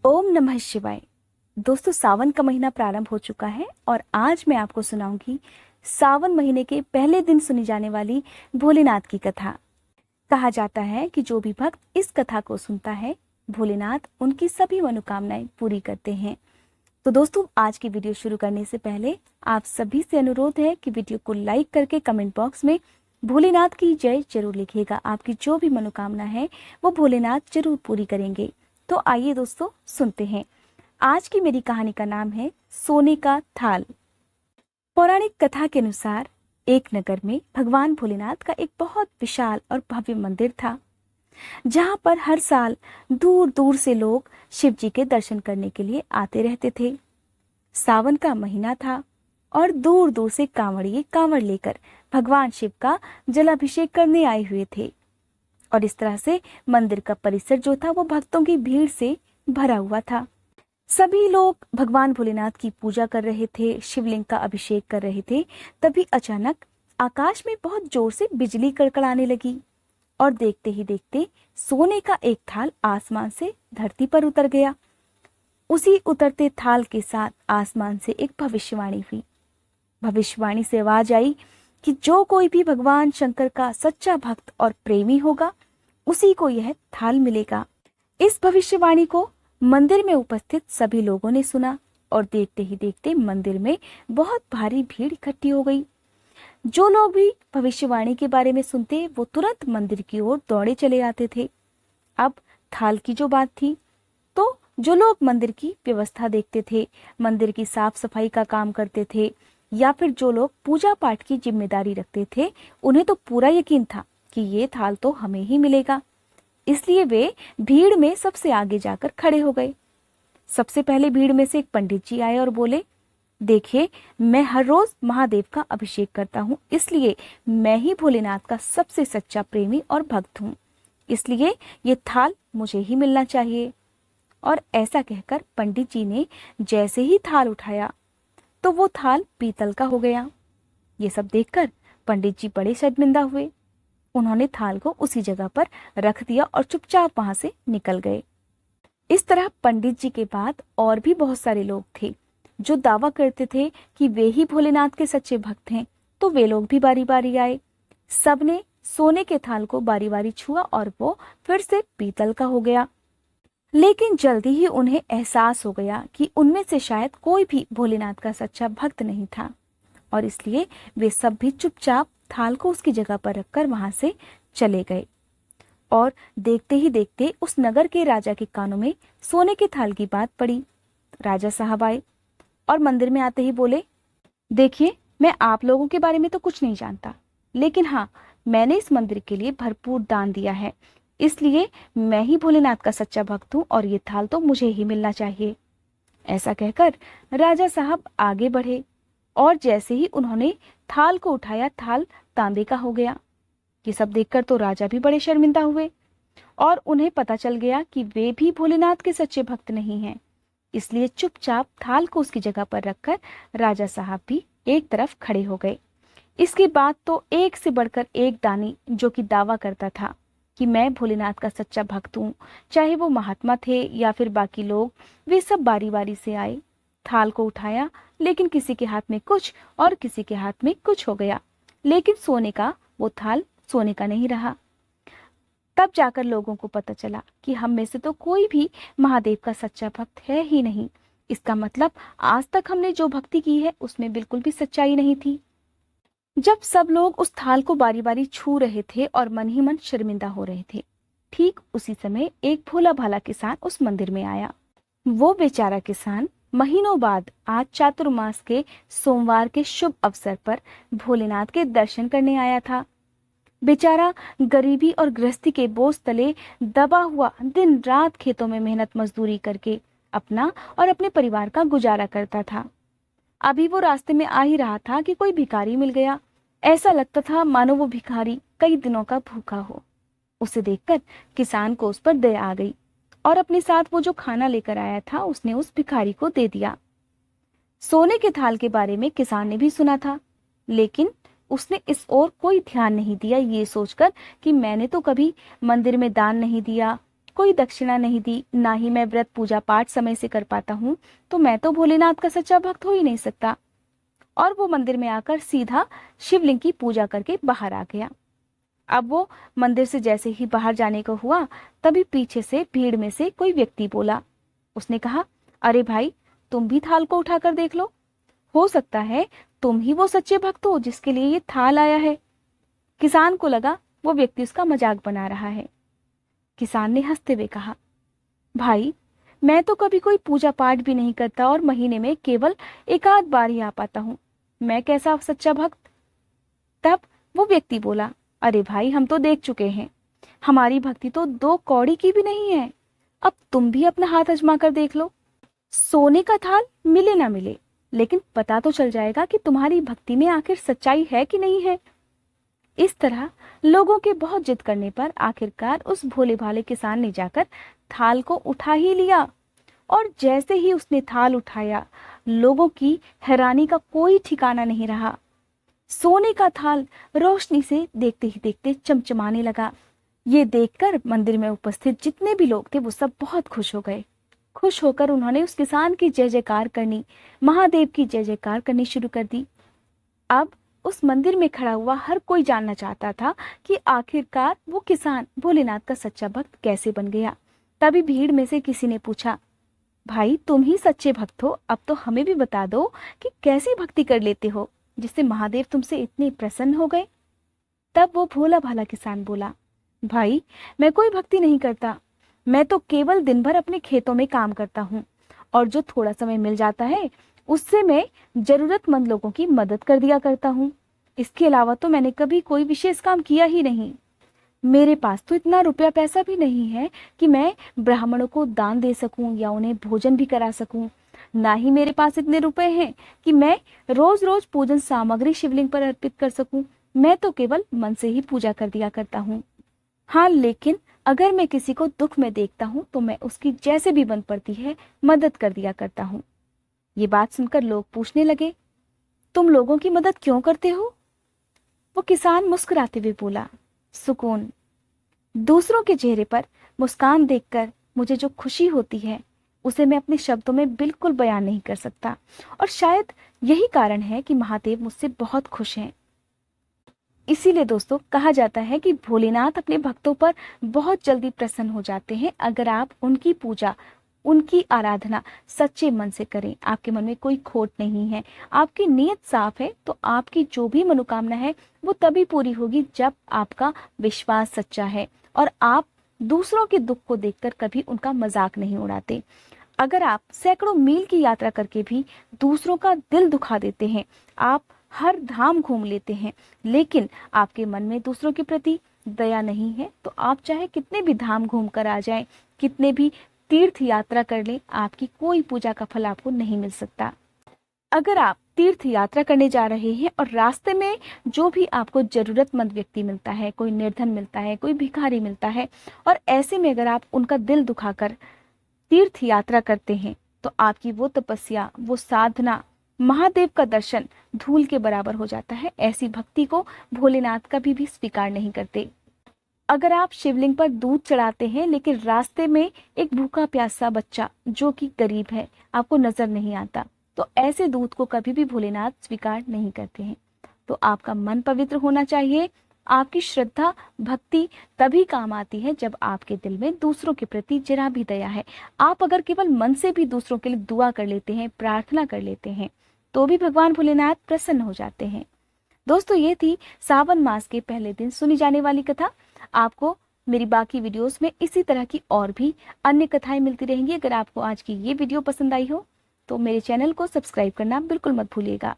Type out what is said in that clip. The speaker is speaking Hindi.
ओम नमः शिवाय। दोस्तों, सावन का महीना प्रारंभ हो चुका है और आज मैं आपको सुनाऊंगी सावन महीने के पहले दिन सुनी जाने वाली भोलेनाथ की कथा। कहा जाता है कि जो भी भक्त इस कथा को सुनता है, भोलेनाथ उनकी सभी मनोकामनाएं पूरी करते हैं। तो दोस्तों, आज की वीडियो शुरू करने से पहले आप सभी से अनुरोध है कि वीडियो को लाइक करके कमेंट बॉक्स में भोलेनाथ की जय जरूर लिखिएगा। आपकी जो भी मनोकामना है वो भोलेनाथ जरूर पूरी करेंगे। तो आइए दोस्तों, सुनते हैं। आज की मेरी कहानी का नाम है सोने का थाल। पौराणिक कथा के अनुसार एक नगर में भगवान भोलेनाथ का एक बहुत विशाल और भव्य मंदिर था, जहां पर हर साल दूर दूर से लोग शिव जी के दर्शन करने के लिए आते रहते थे। सावन का महीना था और दूर दूर से कांवड़िए कांवड़ लेकर भगवान शिव का जलाभिषेक करने आए हुए थे। और इस तरह से मंदिर का परिसर जो था वो भक्तों की भीड़ से भरा हुआ था। सभी लोग भगवान भोलेनाथ की पूजा कर रहे थे, शिवलिंग का अभिषेक कर रहे थे। तभी अचानक आकाश में बहुत जोर से बिजली कड़कड़ाने लगी और देखते ही देखते सोने का एक थाल आसमान से धरती पर उतर गया। उसी उतरते थाल के साथ आसमान से एक भविष्यवाणी हुई। भविष्यवाणी से आवाज आई कि जो कोई भी भगवान शंकर का सच्चा भक्त और प्रेमी होगा, उसी को यह थाल मिलेगा। इस भविष्यवाणी को मंदिर में उपस्थित सभी लोगों ने सुना और देखते ही देखते मंदिर में बहुत भारी भीड़ इकट्ठी हो गई। जो लोग भी भविष्यवाणी के बारे में सुनते, वो तुरंत मंदिर की ओर दौड़े चले आते थे। अब थाल की जो बात थी, तो जो लोग मंदिर की व्यवस्था देखते थे, मंदिर की साफ सफाई का काम करते थे, या फिर जो लोग पूजा पाठ की जिम्मेदारी रखते थे, उन्हें तो पूरा यकीन था कि ये थाल तो हमें ही मिलेगा। इसलिए वे भीड़ में सबसे आगे जाकर खड़े हो गए। सबसे पहले भीड़ में से एक पंडित जी आए और बोले, देखिए, मैं हर रोज महादेव का अभिषेक करता हूँ, इसलिए मैं ही भोलेनाथ का सबसे सच्चा प्रेमी और भक्त हूँ, इसलिए ये थाल मुझे ही मिलना चाहिए। और ऐसा कहकर पंडित जी ने जैसे ही थाल उठाया तो वो थाल पीतल का हो गया। ये सब देखकर पंडित जी बड़े शर्मिंदा हुए। उन्होंने थाल को उसी जगह पर रख दिया और चुपचाप वहां से निकल गए। इस तरह पंडित जी के बाद और भी बहुत सारे लोग थे जो दावा करते थे कि वे ही भोलेनाथ के सच्चे भक्त हैं। तो वे लोग भी बारी बारी आए। सबने सोने के थाल को बारी बारी छुआ और वो फिर से पीतल का हो गया। लेकिन जल्दी ही उन्हें एहसास हो गया कि उनमें से शायद कोई भी भोलेनाथ का सच्चा भक्त नहीं था, और इसलिए वे सब भी चुपचाप थाल को उसकी जगह पर रखकर वहां से चले गए। और देखते ही देखते उस नगर के राजा के कानों में सोने के थाल की बात पड़ी। राजा साहब आए और मंदिर में आते ही बोले, देखिए, मैं आप लोगों के बारे में तो कुछ नहीं जानता, लेकिन हाँ, मैंने इस मंदिर के लिए भरपूर दान दिया है, इसलिए मैं ही भोलेनाथ का सच्चा भक्त हूँ और ये थाल तो मुझे ही मिलना चाहिए। ऐसा कहकर राजा साहब आगे बढ़े और जैसे ही उन्होंने थाल को उठाया, थाल तांबे का हो गया। ये सब देखकर तो राजा भी बड़े शर्मिंदा हुए और उन्हें पता चल गया कि वे भी भोलेनाथ के सच्चे भक्त नहीं हैं। इसलिए चुपचाप थाल को उसकी जगह पर रखकर राजा साहब भी एक तरफ खड़े हो गए। इसके बाद तो एक से बढ़कर एक दानी जो कि दावा करता था कि मैं भोलेनाथ का सच्चा भक्त हूँ, चाहे वो महात्मा थे या फिर बाकी लोग, वे सब बारी बारी से आए। थाल को उठाया, लेकिन किसी के हाथ में कुछ और किसी के हाथ में कुछ हो गया, लेकिन सोने का वो थाल सोने का नहीं रहा। तब जाकर लोगों को पता चला कि हम में से तो कोई भी महादेव का सच्चा भक्त है ही नहीं। इसका मतलब आज तक हमने जो भक्ति की है उसमें बिल्कुल भी सच्चाई नहीं थी। जब सब लोग उस थाल को बारी बारी छू रहे थे और मन ही मन शर्मिंदा हो रहे थे, ठीक उसी समय एक भोला भाला किसान उस मंदिर में आया। वो बेचारा किसान महीनों बाद आज चातुर्मास के सोमवार के शुभ अवसर पर भोलेनाथ के दर्शन करने आया था। बेचारा गरीबी और गृहस्थी के बोझ तले दबा हुआ दिन रात खेतों में मेहनत मजदूरी करके अपना और अपने परिवार का गुजारा करता था। अभी वो रास्ते में आ ही रहा था कि कोई भिखारी मिल गया। ऐसा लगता था मानो वो भिखारी कई दिनों का भूखा हो। उसे देखकर किसान को उस पर दया आ गई और अपने साथ वो जो खाना लेकर आया था उसने उस भिखारी को दे दिया। सोने के थाल के बारे में किसान ने भी सुना था, लेकिन उसने इस ओर कोई ध्यान नहीं दिया, ये सोचकर कि मैंने तो कभी मंदिर में दान नहीं दिया, कोई दक्षिणा नहीं दी, ना ही मैं व्रत पूजा पाठ समय से कर पाता हूँ, तो मैं तो भोलेनाथ का सच्चा भक्त हो ही नहीं सकता। और वो मंदिर में आकर सीधा शिवलिंग की पूजा करके बाहर आ गया। अब वो मंदिर से जैसे ही बाहर जाने को हुआ, तभी पीछे से भीड़ में से कोई व्यक्ति बोला। उसने कहा, अरे भाई, तुम भी थाल को उठाकर देख लो, हो सकता है तुम ही वो सच्चे भक्त हो जिसके लिए ये थाल आया है। किसान को लगा वो व्यक्ति उसका मजाक बना रहा है। किसान ने हंसते हुए कहा, भाई, मैं तो कभी कोई पूजा पाठ भी नहीं करता और महीने में केवल एक आध बार ही आ पाता हूँ, मैं कैसा सच्चा भक्त। तब वो व्यक्ति बोला, अरे भाई, हम तो देख चुके हैं, हमारी भक्ति तो 2 कौड़ी की भी नहीं है, अब तुम भी अपना हाथ आजमा कर देख लो। सोने का थाल मिले ना मिले, लेकिन पता तो चल जाएगा कि तुम्हारी भक्ति में आखिर सच्चाई है कि नहीं है। इस तरह लोगों के बहुत जिद करने पर आखिरकार उस भोले भाले किसान ने जाकर थाल को उठा ही लिया। और जैसे ही उसने थाल उठाया, लोगों की हैरानी का कोई ठिकाना नहीं रहा। सोने का थाल रोशनी से देखते ही देखते चमचमाने लगा। ये देखकर मंदिर में उपस्थित जितने भी लोग थे वो सब बहुत खुश हो गए। खुश होकर उन्होंने उस किसान की जय जयकार करनी, महादेव की जय जयकार करनी शुरू कर दी। अब उस मंदिर में खड़ा हुआ हर कोई जानना चाहता था कि आखिरकार वो किसान भोलेनाथ का सच्चा भक्त कैसे बन गया। तभी भीड़ में से किसी ने पूछा, भाई, तुम ही सच्चे भक्त हो, अब तो हमें भी बता दो कि कैसी भक्ति कर लेते हो जिससे महादेव तुमसे इतने प्रसन्न हो गए। तब वो भोला भाला किसान बोला, भाई, मैं कोई भक्ति नहीं करता, मैं तो केवल दिन भर अपने खेतों में काम करता हूँ और जो थोड़ा समय मिल जाता है उससे मैं जरूरतमंद लोगों की मदद कर दिया करता हूँ। इसके अलावा तो मैंने कभी कोई विशेष काम किया ही नहीं। मेरे पास तो इतना रुपया पैसा भी नहीं है कि मैं ब्राह्मणों को दान दे सकूं या उन्हें भोजन भी करा सकूं। ना ही मेरे पास इतने रुपए हैं कि मैं रोज रोज पूजन सामग्री शिवलिंग पर अर्पित कर सकूं। मैं तो केवल मन से ही पूजा कर दिया करता हूँ। हाँ, लेकिन अगर मैं किसी को दुख में देखता हूँ तो मैं उसकी जैसे भी बन पड़ती है मदद कर दिया करता हूँ। ये बात सुनकर लोग पूछने लगे, तुम लोगों की मदद क्यों करते हो? वो किसान मुस्कुराते हुए बोला, सुकून। दूसरों के चेहरे पर मुस्कान देखकर मुझे जो खुशी होती है उसे मैं अपने शब्दों में बिल्कुल बयान नहीं कर सकता, और शायद यही कारण है कि महादेव मुझसे बहुत खुश हैं। इसीलिए दोस्तों, कहा जाता है कि भोलेनाथ अपने भक्तों पर बहुत जल्दी प्रसन्न हो जाते हैं अगर आप उनकी पूजा, उनकी आराधना सच्चे मन से करें। आपके मन में कोई खोट नहीं है, आपकी नीयत साफ है, तो आपकी जो भी मनोकामना है वो तभी पूरी होगी जब आपका विश्वास सच्चा है और आप दूसरों के दुख को देखकर कभी उनका मजाक नहीं उड़ाते। अगर आप सैकड़ों मील की यात्रा करके भी दूसरों का दिल दुखा देते हैं, आप हर धाम घूम लेते हैं, लेकिन आपके मन में दूसरों के प्रति दया नहीं है, तो आप चाहे कितने भी धाम घूम कर आ जाएं, कितने भी तीर्थ यात्रा कर लें, आपकी कोई पूजा का फल आपको नहीं मिल सकता। अगर आप तीर्थ यात्रा करने जा रहे हैं और रास्ते में जो भी आपको जरूरतमंद व्यक्ति मिलता है, कोई निर्धन मिलता है, कोई भिखारी मिलता है, और ऐसे में अगर आप उनका दिल दुखाकर तीर्थ यात्रा करते हैं, तो आपकी वो तपस्या, वो साधना, महादेव का दर्शन धूल के बराबर हो जाता है। ऐसी भक्ति को भोलेनाथ कभी भी स्वीकार नहीं करते। अगर आप शिवलिंग पर दूध चढ़ाते हैं लेकिन रास्ते में एक भूखा प्यासा बच्चा जो कि गरीब है आपको नजर नहीं आता, तो ऐसे दूध को कभी भी भोलेनाथ स्वीकार नहीं करते हैं। तो आपका मन पवित्र होना चाहिए। आपकी श्रद्धा भक्ति तभी काम आती है जब आपके दिल में दूसरों के प्रति जरा भी दया है। आप अगर केवल मन से भी दूसरों के लिए दुआ कर लेते हैं, प्रार्थना कर लेते हैं, तो भी भगवान भोलेनाथ प्रसन्न हो जाते हैं। दोस्तों, ये थी सावन मास के पहले दिन सुनी जाने वाली कथा। आपको मेरी बाकी वीडियोस में इसी तरह की और भी अन्य कथाएं मिलती रहेंगी। अगर आपको आज की ये वीडियो पसंद आई हो तो मेरे चैनल को सब्सक्राइब करना बिल्कुल मत भूलिएगा।